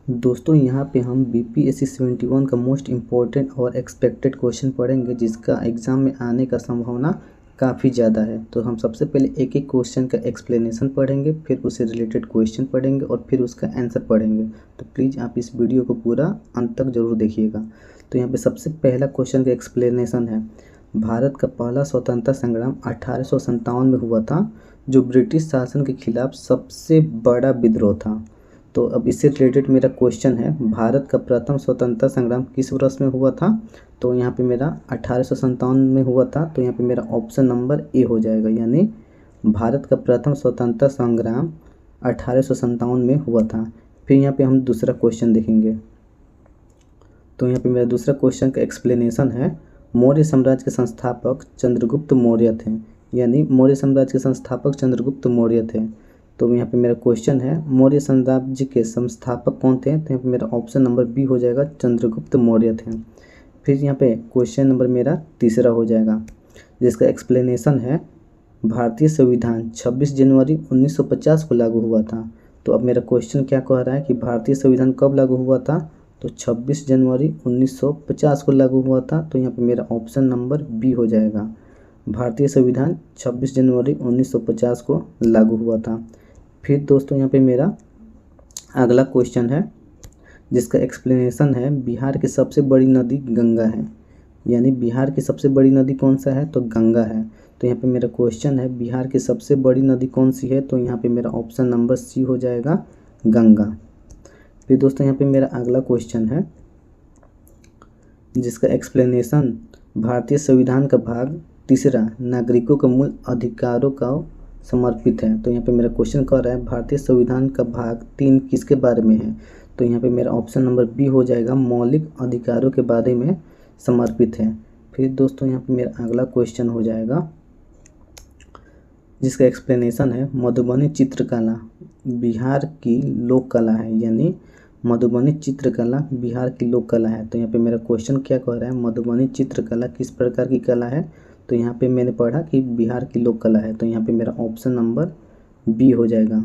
दोस्तों यहाँ पे हम बीपीएससी 71 का मोस्ट इम्पोर्टेंट और एक्सपेक्टेड क्वेश्चन पढ़ेंगे जिसका एग्ज़ाम में आने का संभावना काफ़ी ज़्यादा है। तो हम सबसे पहले एक एक क्वेश्चन का एक्सप्लेनेशन पढ़ेंगे, फिर उससे रिलेटेड क्वेश्चन पढ़ेंगे और फिर उसका आंसर पढ़ेंगे। तो प्लीज़ आप इस वीडियो को पूरा अंत तक ज़रूर देखिएगा। तो यहाँ पे सबसे पहला क्वेश्चन का एक्सप्लेनेशन है, भारत का पहला स्वतंत्रता संग्राम 1857 में हुआ था, जो ब्रिटिश शासन के खिलाफ सबसे बड़ा विद्रोह था। तो अब इससे रिलेटेड मेरा क्वेश्चन है, भारत का प्रथम स्वतंत्रता संग्राम किस वर्ष में हुआ था? तो यहाँ पे मेरा 1857 में हुआ था। तो यहाँ पे मेरा ऑप्शन नंबर ए हो जाएगा, यानी भारत का प्रथम स्वतंत्रता संग्राम 1857 में हुआ था। फिर यहाँ पे हम दूसरा क्वेश्चन देखेंगे। तो यहाँ पे मेरा दूसरा क्वेश्चन का एक्सप्लेनेशन है, मौर्य साम्राज्य के संस्थापक चंद्रगुप्त मौर्य थे, यानी मौर्य साम्राज्य के संस्थापक चंद्रगुप्त मौर्य थे। तो यहाँ पे मेरा क्वेश्चन है, मौर्य साम्राज्य के संस्थापक कौन थे? तो यहाँ पे मेरा ऑप्शन नंबर बी हो जाएगा, चंद्रगुप्त मौर्य थे। फिर यहाँ पे क्वेश्चन नंबर मेरा तीसरा हो जाएगा, जिसका एक्सप्लेनेशन है, भारतीय संविधान 26 जनवरी 1950 को लागू हुआ था। तो अब मेरा क्वेश्चन क्या कह रहा है कि भारतीय संविधान कब लागू हुआ था? तो 26 जनवरी 1950 को लागू हुआ था। तो यहाँ पे मेरा ऑप्शन नंबर बी हो जाएगा, भारतीय संविधान 26 जनवरी 1950 को लागू हुआ था। फिर दोस्तों यहाँ पे मेरा अगला क्वेश्चन है, जिसका एक्सप्लेनेशन है, बिहार की सबसे बड़ी नदी गंगा है, यानी बिहार की सबसे बड़ी नदी कौन सा है? तो गंगा है। तो यहाँ पे मेरा क्वेश्चन है, बिहार की सबसे बड़ी नदी कौन सी है? तो यहाँ पे मेरा ऑप्शन नंबर सी हो जाएगा, गंगा। फिर दोस्तों यहाँ पे मेरा अगला क्वेश्चन है, जिसका एक्सप्लेनेशन, भारतीय संविधान का भाग तीसरा नागरिकों के मूल अधिकारों का समर्पित है। तो यहाँ पे मेरा क्वेश्चन कह रहा है, भारतीय संविधान का भाग 3 किसके बारे में है? तो यहाँ पे मेरा ऑप्शन नंबर बी हो जाएगा, मौलिक अधिकारों के बारे में समर्पित है। फिर दोस्तों यहाँ पे मेरा अगला क्वेश्चन हो जाएगा, जिसका एक्सप्लेनेशन है, मधुबनी चित्रकला बिहार की लोक कला है, यानी मधुबनी चित्रकला बिहार की लोक कला है। तो यहाँ पे मेरा क्वेश्चन क्या कह रहा है, मधुबनी चित्रकला किस प्रकार की कला है? तो यहाँ पे मैंने पढ़ा कि बिहार की लोक कला है। तो यहाँ पे मेरा ऑप्शन नंबर बी हो जाएगा।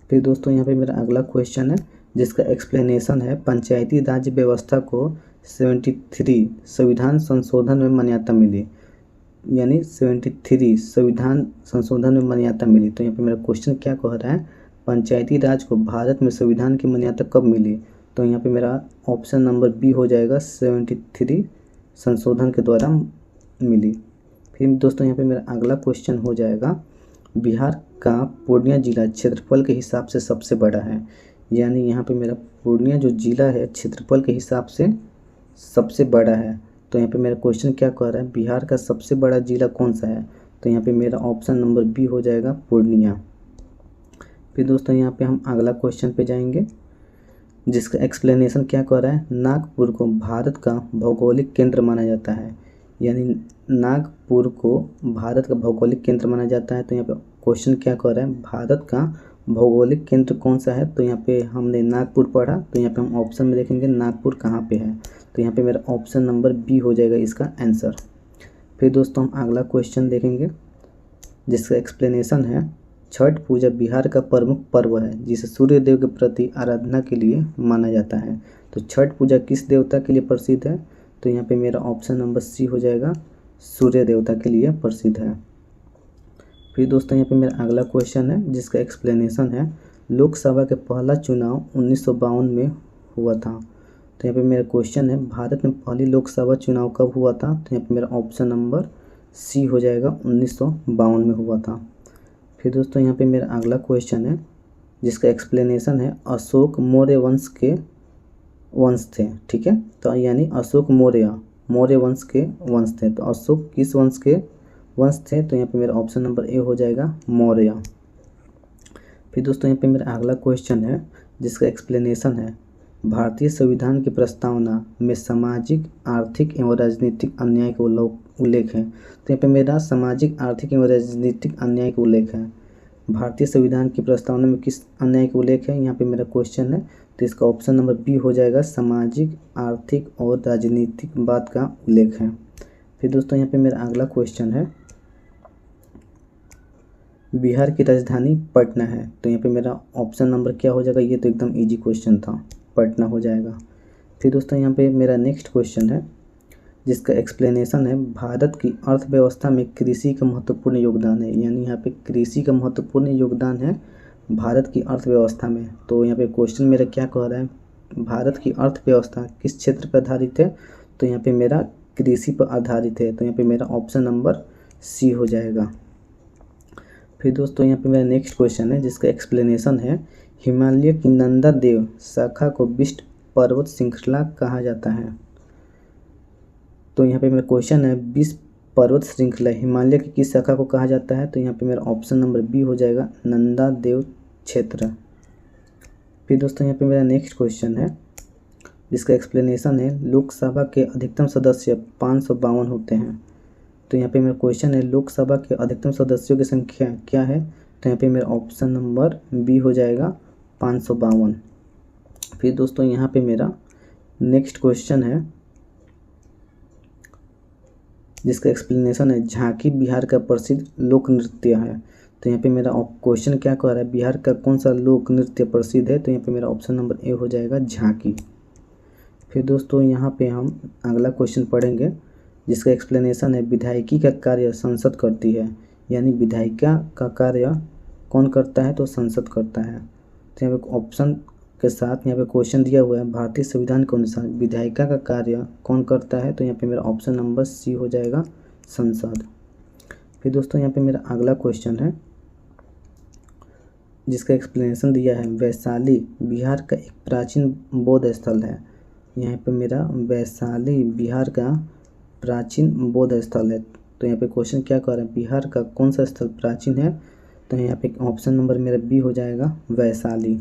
फिर दोस्तों यहाँ पे मेरा अगला क्वेश्चन है, जिसका एक्सप्लेनेशन है, पंचायती राज व्यवस्था को 73 संविधान संशोधन में मान्यता मिली, यानी 73 संविधान संशोधन में मान्यता मिली। तो यहाँ पे मेरा क्वेश्चन क्या कह रहा है, पंचायती राज को भारत में संविधान की मान्यता कब मिली? तो यहाँ पे मेरा ऑप्शन नंबर बी हो जाएगा, 73 संशोधन के द्वारा मिली। फिर दोस्तों यहाँ पे मेरा अगला क्वेश्चन हो जाएगा, बिहार का पूर्णिया जिला क्षेत्रफल के हिसाब से सबसे बड़ा है, यानी यहाँ पे मेरा पूर्णिया जो जिला है क्षेत्रफल के हिसाब से सबसे बड़ा है। तो यहाँ पे मेरा क्वेश्चन क्या कह रहा है, बिहार का सबसे बड़ा जिला कौन सा है? तो यहाँ पे मेरा ऑप्शन नंबर बी हो जाएगा, पूर्णिया। फिर दोस्तों यहाँ पे हम अगला क्वेश्चन पे जाएंगे, जिसका एक्सप्लेनेशन क्या कह रहा है, नागपुर को भारत का भौगोलिक केंद्र माना जाता है, यानी नागपुर को भारत का भौगोलिक केंद्र माना जाता है। तो यहाँ पे क्वेश्चन क्या कह रहा है, भारत का भौगोलिक केंद्र कौन सा है? तो यहाँ पे हमने नागपुर पढ़ा, तो यहाँ पे हम ऑप्शन में देखेंगे नागपुर कहाँ पे है। तो यहाँ पे मेरा ऑप्शन नंबर बी हो जाएगा इसका आंसर। फिर दोस्तों हम अगला क्वेश्चन देखेंगे, जिसका एक्सप्लेनेशन है, छठ पूजा बिहार का प्रमुख पर्व है, जिसे सूर्य देव के प्रति आराधना के लिए माना जाता है। तो छठ पूजा किस देवता के लिए प्रसिद्ध है? तो यहाँ पे मेरा ऑप्शन नंबर सी हो जाएगा, सूर्य देवता के लिए प्रसिद्ध है। फिर दोस्तों यहाँ पे मेरा अगला क्वेश्चन है, जिसका एक्सप्लेनेशन है, लोकसभा के पहला चुनाव 1952 में हुआ था। तो यहाँ पे मेरा क्वेश्चन है, भारत में पहली लोकसभा चुनाव कब हुआ था? तो यहाँ पे मेरा ऑप्शन नंबर सी हो जाएगा, 1952 में हुआ था। फिर दोस्तों यहाँ पे मेरा अगला क्वेश्चन है, जिसका एक्सप्लेनेशन है, अशोक मौर्य वंश के वंश थे, ठीक है। तो यानी अशोक मौर्य वंश के वंश थे। तो अशोक किस वंश के वंश थे? तो यहाँ पे मेरा ऑप्शन नंबर ए हो जाएगा, मौर्य। फिर दोस्तों यहाँ पे मेरा अगला क्वेश्चन है, जिसका एक्सप्लेनेशन है, भारतीय संविधान की प्रस्तावना में सामाजिक, आर्थिक एवं राजनीतिक अन्याय का उल्लेख है। तो यहाँ पे मेरा सामाजिक, आर्थिक एवं राजनीतिक अन्याय का उल्लेख है। भारतीय संविधान की प्रस्तावना में किस अन्याय का उल्लेख है? यहाँ पे मेरा क्वेश्चन है, तो इसका ऑप्शन नंबर बी हो जाएगा, सामाजिक, आर्थिक और राजनीतिक बात का उल्लेख है। फिर दोस्तों यहाँ पे मेरा अगला क्वेश्चन है, बिहार की राजधानी पटना है। तो यहाँ पे मेरा ऑप्शन नंबर क्या हो जाएगा, ये तो एकदम इजी क्वेश्चन था, पटना हो जाएगा। फिर दोस्तों यहाँ पे मेरा नेक्स्ट क्वेश्चन है जिसका एक्सप्लेनेशन है भारत की अर्थव्यवस्था में कृषि का महत्वपूर्ण योगदान है। यानी यहाँ पे कृषि का महत्वपूर्ण योगदान है भारत की अर्थव्यवस्था में। तो यहाँ पे क्वेश्चन मेरा क्या कह रहा है, भारत की अर्थव्यवस्था किस क्षेत्र पर आधारित है, तो यहाँ पे मेरा कृषि पर आधारित है। तो यहाँ पे मेरा ऑप्शन नंबर सी हो जाएगा। फिर दोस्तों यहाँ पे मेरा नेक्स्ट क्वेश्चन है जिसका एक्सप्लेनेशन है हिमालय की नंदा देव शाखा को विष्ट पर्वत श्रृंखला कहा जाता है। तो यहाँ पे मेरा क्वेश्चन है विष्ट पर्वत श्रृंखला हिमालय की किस शाखा को कहा जाता है, तो यहाँ पे मेरा ऑप्शन नंबर बी हो जाएगा, नंदा देव क्षेत्र। फिर दोस्तों यहाँ पे मेरा नेक्स्ट क्वेश्चन है जिसका एक्सप्लेनेशन है लोकसभा के अधिकतम सदस्य 552 होते हैं। तो यहाँ पे मेरा क्वेश्चन है लोकसभा के अधिकतम सदस्यों की संख्या क्या है, तो यहाँ पे मेरा ऑप्शन नंबर बी हो जाएगा 552। फिर दोस्तों यहाँ पे मेरा नेक्स्ट क्वेश्चन है जिसका एक्सप्लेनेशन है झांकी बिहार का प्रसिद्ध लोक नृत्य है। तो यहाँ पे मेरा क्वेश्चन क्या कह रहा है बिहार का कौन सा लोक नृत्य प्रसिद्ध है, तो यहाँ पे मेरा ऑप्शन नंबर ए हो जाएगा झांकी। फिर दोस्तों यहाँ पे हम अगला क्वेश्चन पढ़ेंगे जिसका एक्सप्लेनेशन है विधायिकी का कार्य संसद करती है। यानी विधायिका का कार्य कौन करता है, तो संसद करता है। तो यहाँ पे ऑप्शन के साथ यहाँ पे क्वेश्चन दिया हुआ है भारतीय संविधान के अनुसार विधायिका का कार्य कौन करता है, तो यहाँ पे मेरा ऑप्शन नंबर सी हो जाएगा, संसद। फिर दोस्तों यहाँ पे मेरा अगला क्वेश्चन है जिसका एक्सप्लेनेशन दिया है वैशाली बिहार का एक प्राचीन बौद्ध स्थल है। यहाँ पे मेरा वैशाली बिहार का प्राचीन बौद्ध स्थल है। तो यहाँ पे क्वेश्चन क्या कह रहा है बिहार का कौन सा स्थल प्राचीन है, तो यहाँ पे ऑप्शन नंबर मेरा बी हो जाएगा, वैशाली।